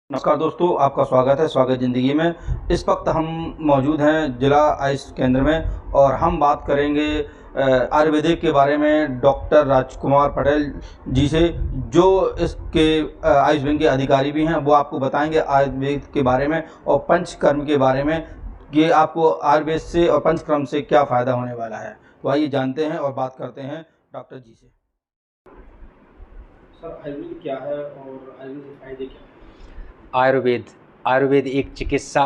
नमस्कार दोस्तों, आपका स्वागत है स्वागत ज़िंदगी में। इस वक्त हम मौजूद हैं जिला आयुष केंद्र में और हम बात करेंगे आयुर्वेदिक के बारे में डॉक्टर राजकुमार पटेल जी से, जो इसके आयुष विंग के अधिकारी भी हैं। वो आपको बताएंगे आयुर्वेद के बारे में और पंचकर्म के बारे में कि आपको आयुर्वेद से और पंचकर्म से क्या फ़ायदा होने वाला है। तो आइए जानते हैं और बात करते हैं डॉक्टर जी से। सर, आयुर्वेद क्या है और आयुर्वेद के फायदे क्या हैं? आयुर्वेद एक चिकित्सा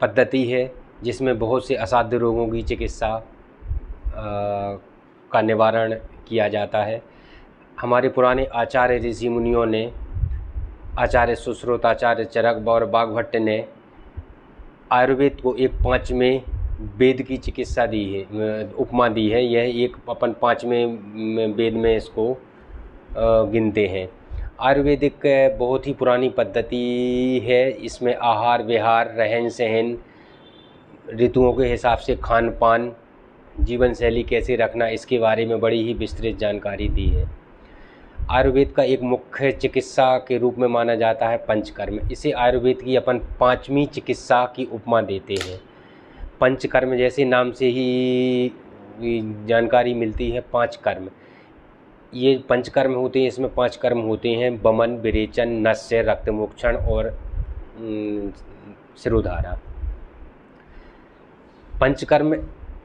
पद्धति है जिसमें बहुत से असाध्य रोगों की चिकित्सा का निवारण किया जाता है। हमारे पुराने आचार्य ऋषि मुनियों ने, आचार्य सुश्रुत, आचार्य चरक और वाग्भट्ट ने आयुर्वेद को एक पाँचवें वेद की चिकित्सा दी है, उपमा दी है। यह एक अपन पाँचवें वेद में इसको गिनते हैं। आयुर्वेदिक बहुत ही पुरानी पद्धति है। इसमें आहार विहार, रहन सहन, ऋतुओं के हिसाब से खान पान, जीवन शैली कैसे रखना, इसके बारे में बड़ी ही विस्तृत जानकारी दी है। आयुर्वेद का एक मुख्य चिकित्सा के रूप में माना जाता है पंचकर्म। इसे आयुर्वेद की अपन पाँचवीं चिकित्सा की उपमा देते हैं। पंचकर्म जैसे नाम से ही जानकारी मिलती है। पाँच कर्म, ये पंचकर्म होते हैं। इसमें पांच कर्म होते हैं: वमन, विरेचन, नस्य, रक्तमोक्षण और शिरोधारा। पंचकर्म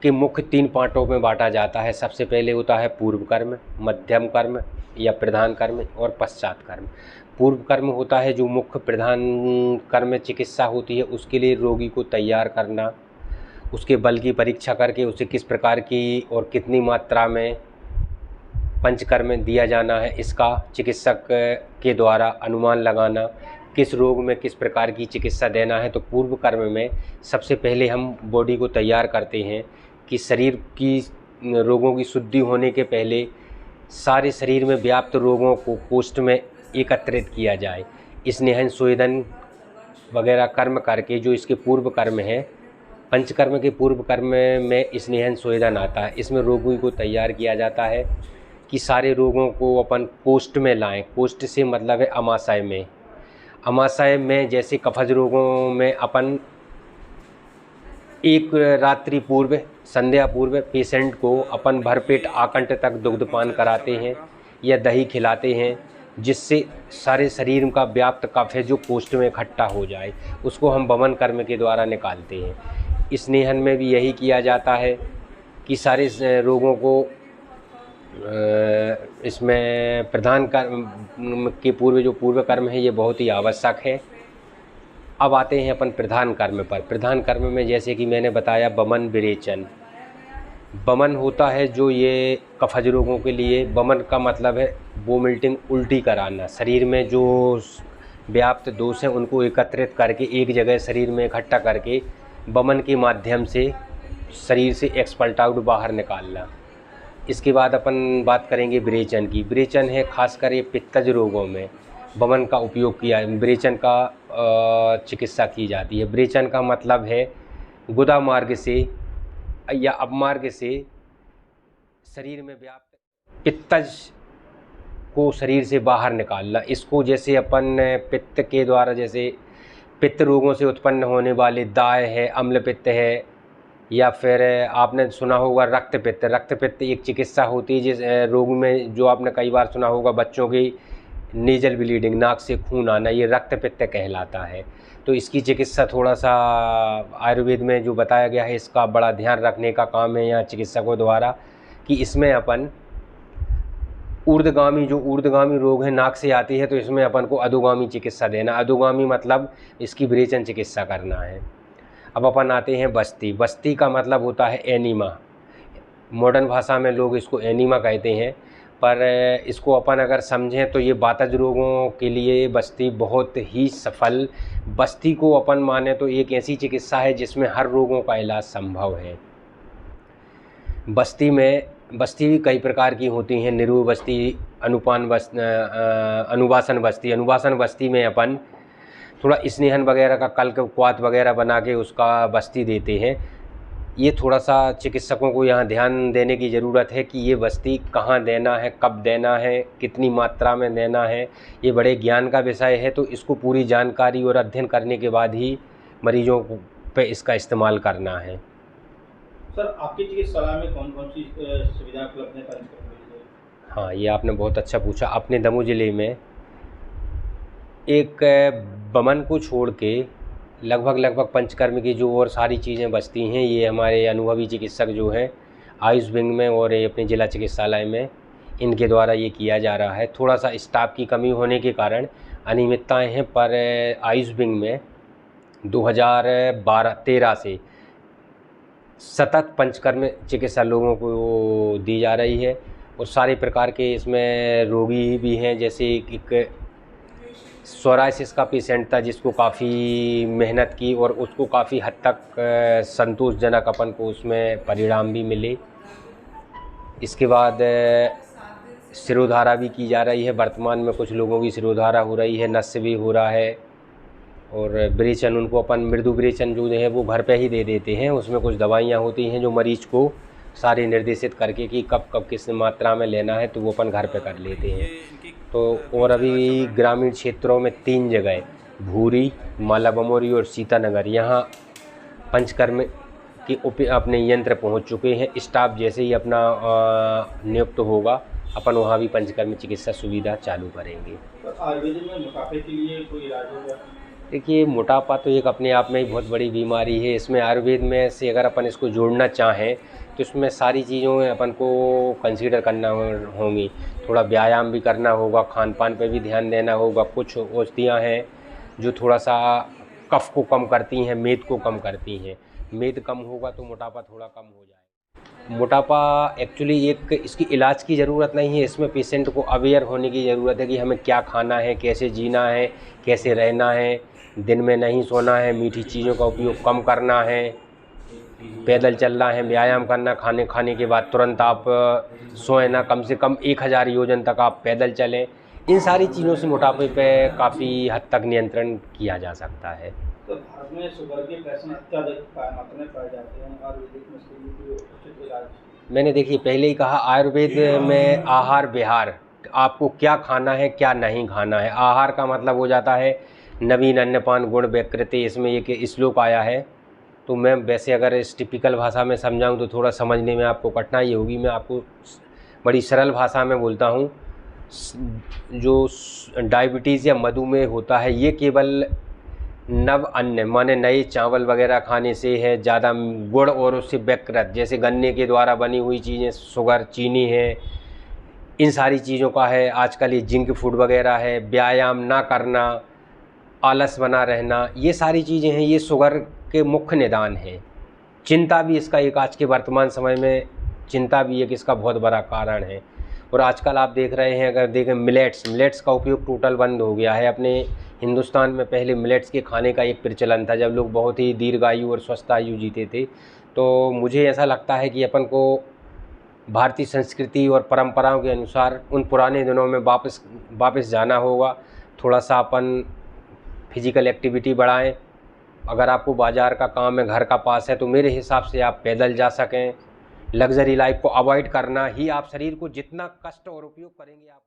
के मुख्य तीन पार्टों में बांटा जाता है। सबसे पहले होता है पूर्व कर्म, मध्यम कर्म या प्रधान कर्म और पश्चात कर्म। पूर्व कर्म होता है जो मुख्य प्रधान कर्म चिकित्सा होती है। उसके लिए रोगी को तैयार करना, उसके बल की परीक्षा करके उसे किस प्रकार की और कितनी मात्रा में पंचकर्म दिया जाना है, इसका चिकित्सक के द्वारा अनुमान लगाना, किस रोग में किस प्रकार की चिकित्सा देना है। तो पूर्व कर्म में सबसे पहले हम बॉडी को तैयार करते हैं कि शरीर की रोगों की शुद्धि होने के पहले सारे शरीर में व्याप्त रोगों को कोष्ठ में एकत्रित किया जाए। स्नेहन स्वेदन वगैरह कर्म करके, जो इसके पूर्व कर्म है। पंचकर्म के पूर्व कर्म में स्नेहन स्वेदन आता है। इसमें रोगी को तैयार किया जाता है कि सारे रोगों को अपन कोष्ठ में लाएं। कोष्ठ से मतलब है अमाशय में। अमाशय में जैसे कफज रोगों में अपन एक रात्रि पूर्व, संध्या पूर्व पेशेंट को अपन भरपेट आकंठ तक दुग्धपान कराते हैं या दही खिलाते हैं, जिससे सारे शरीर का व्याप्त कफ है जो कोष्ठ में इकट्ठा हो जाए, उसको हम वमन कर्म के द्वारा निकालते हैं। स्नेहन में भी यही किया जाता है कि सारे रोगों को इसमें प्रधान कर्म के पूर्व जो पूर्व कर्म है ये बहुत ही आवश्यक है। अब आते हैं अपन प्रधान कर्म पर। प्रधान कर्म में जैसे कि मैंने बताया वमन, विरेचन। वमन होता है जो ये कफज रोगों के लिए, वमन का मतलब है वोमिटिंग, उल्टी कराना। शरीर में जो व्याप्त दोष हैं उनको एकत्रित करके एक जगह शरीर में इकट्ठा करके वमन के माध्यम से शरीर से एक्सपल्ट आउट, बाहर निकालना। इसके बाद अपन बात करेंगे विरेचन की। विरेचन है खासकर ये पित्तज रोगों में वमन का उपयोग किया, विरेचन का चिकित्सा की जाती है। विरेचन का मतलब है गुदा मार्ग से या अपमार्ग से शरीर में व्याप्त पित्तज को शरीर से बाहर निकालना। इसको जैसे अपन पित्त के द्वारा, जैसे पित्त रोगों से उत्पन्न होने वाले दाय है, अम्ल पित्त है, या फिर आपने सुना होगा रक्त पित्त। रक्त पित्त एक चिकित्सा होती है जिस रोग में, जो आपने कई बार सुना होगा, बच्चों की नेजल ब्लीडिंग, नाक से खून आना, ये रक्त पित्त कहलाता है। तो इसकी चिकित्सा थोड़ा सा आयुर्वेद में जो बताया गया है, इसका बड़ा ध्यान रखने का काम है यहाँ चिकित्सकों द्वारा, कि इसमें अपन ऊर्ध्वगामी, जो ऊर्ध्वगामी रोग है नाक से आती है, तो इसमें अपन को अधोगामी चिकित्सा देना। अधोगामी मतलब इसकी विरेचन चिकित्सा करना है। अब अपन आते हैं बस्ती। बस्ती का मतलब होता है एनीमा। मॉडर्न भाषा में लोग इसको एनीमा कहते हैं, पर इसको अपन अगर समझें तो ये वातज रोगों के लिए बस्ती बहुत ही सफल। बस्ती को अपन माने तो एक ऐसी चिकित्सा है जिसमें हर रोगों का इलाज संभव है। बस्ती भी कई प्रकार की होती हैं। निरूह बस्ती, अनुवासन बस्ती। अनुवासन बस्ती में अपन थोड़ा स्नेहन वगैरह का कल्क क्वाथ वगैरह बना के उसका बस्ती देते हैं। ये थोड़ा सा चिकित्सकों को यहाँ ध्यान देने की ज़रूरत है कि ये बस्ती कहाँ देना है, कब देना है, कितनी मात्रा में देना है। ये बड़े ज्ञान का विषय है, तो इसको पूरी जानकारी और अध्ययन करने के बाद ही मरीजों पे इसका इस्तेमाल करना है। सर, आपकी चिकित्सालय में कौन कौन सी सुविधाएं उपलब्ध हैं पंचकर्म के लिए? हाँ, ये आपने बहुत अच्छा पूछा। अपने दमोह ज़िले में एक बमन को छोड़ के लगभग पंचकर्म की जो और सारी चीज़ें बचती हैं, ये हमारे अनुभवी चिकित्सक जो हैं आयुष विंग में और ये अपने ज़िला चिकित्सालय में, इनके द्वारा ये किया जा रहा है। थोड़ा सा स्टाफ की कमी होने के कारण अनियमितताएं हैं, पर आयुष विंग में 2012-13 से सतत पंचकर्म चिकित्सा लोगों को दी जा रही है और सारे प्रकार के इसमें रोगी भी हैं। जैसे एक सोराइसिस का पेशेंट था जिसको काफ़ी मेहनत की और उसको काफ़ी हद तक संतोषजनक अपन को उसमें परिणाम भी मिले। इसके बाद सिरोधारा भी की जा रही है। वर्तमान में कुछ लोगों की सिरोधारा हो रही है, नस्य भी हो रहा है। और विरेचन, उनको अपन मृदु विरेचन जो है वो घर पे ही दे देते हैं। उसमें कुछ दवाइयाँ होती हैं जो मरीज को सारे निर्देशित करके कि कब कब किस मात्रा में लेना है, तो वो अपन घर पे कर लेते हैं। तो और अभी ग्रामीण क्षेत्रों में 3 जगह, भूरी, माला बमोरी और सीतानगर, यहाँ पंचकर्म के अपने यंत्र पहुंच चुके हैं। स्टाफ जैसे ही अपना नियुक्त होगा, अपन वहाँ भी पंचकर्म चिकित्सा सुविधा चालू करेंगे। तो आयुर्वेद में मोटापे के लिए कोई इलाज होगा? देखिए, मोटापा तो एक अपने आप में ही बहुत बड़ी बीमारी है। इसमें आयुर्वेद में से अगर अपन इसको जोड़ना चाहें तो इसमें सारी चीज़ों में अपन को कंसीडर करना होंगी। थोड़ा व्यायाम भी करना होगा, खान पान पे भी ध्यान देना होगा। कुछ औषधियाँ हैं जो थोड़ा सा कफ को कम करती हैं, मेद को कम करती हैं। मेद कम होगा तो मोटापा थोड़ा कम हो जाए। मोटापा एक्चुअली एक इसकी इलाज की ज़रूरत नहीं है, इसमें पेशेंट को अवेयर होने की ज़रूरत है कि हमें क्या खाना है, कैसे जीना है, कैसे रहना है, दिन में नहीं सोना है, मीठी चीज़ों का उपयोग कम करना है, पैदल चलना है, व्यायाम करना, खाने के बाद तुरंत आप सोएं ना, कम से कम 1000 योजन तक आप पैदल चलें। इन सारी चीज़ों से मोटापे पे काफ़ी हद तक नियंत्रण किया जा सकता है। तो भारत में शुगर के पेशेंट अत्यधिक मात्रा में पाए जाते हैं, आयुर्वेदिक में इसके लिए कोई उचित इलाज? मैंने देखिए पहले ही कहा, आयुर्वेद में आहार विहार, आपको क्या खाना है क्या नहीं खाना है। आहार का मतलब हो जाता है नवीन अन्नपान गुण विकृति, इसमें एक श्लोक आया है। तो मैं वैसे अगर इस टिपिकल भाषा में समझाऊं तो थोड़ा समझने में आपको कठिनाई होगी। मैं आपको बड़ी सरल भाषा में बोलता हूं। जो डायबिटीज़ या मधुमेह होता है, ये केवल नव अन्न माने नए चावल वगैरह खाने से है। ज़्यादा गुड़ और उससे विकृत, जैसे गन्ने के द्वारा बनी हुई चीज़ें, शुगर, चीनी है, इन सारी चीज़ों का है। आजकल ये जिंक फूड वगैरह है, व्यायाम ना करना, आलस बना रहना, ये सारी चीज़ें हैं, ये शुगर के मुख्य निदान हैं। चिंता भी इसका एक, आज के वर्तमान समय में चिंता भी एक इसका बहुत बड़ा कारण है। और आजकल आप देख रहे हैं, अगर देखें मिलेट्स का उपयोग टोटल बंद हो गया है। अपने हिंदुस्तान में पहले मिलेट्स के खाने का एक प्रचलन था, जब लोग बहुत ही दीर्घायु और स्वस्थ आयु जीते थे। तो मुझे ऐसा लगता है कि अपन को भारतीय संस्कृति और परंपराओं के अनुसार उन पुराने दिनों में वापस जाना होगा। थोड़ा सा अपन फिजिकल एक्टिविटी बढ़ाएं। अगर आपको बाज़ार का काम है, घर का पास है, तो मेरे हिसाब से आप पैदल जा सकें। लग्जरी लाइफ को अवॉइड करना ही, आप शरीर को जितना कष्ट और उपयोग करेंगे आप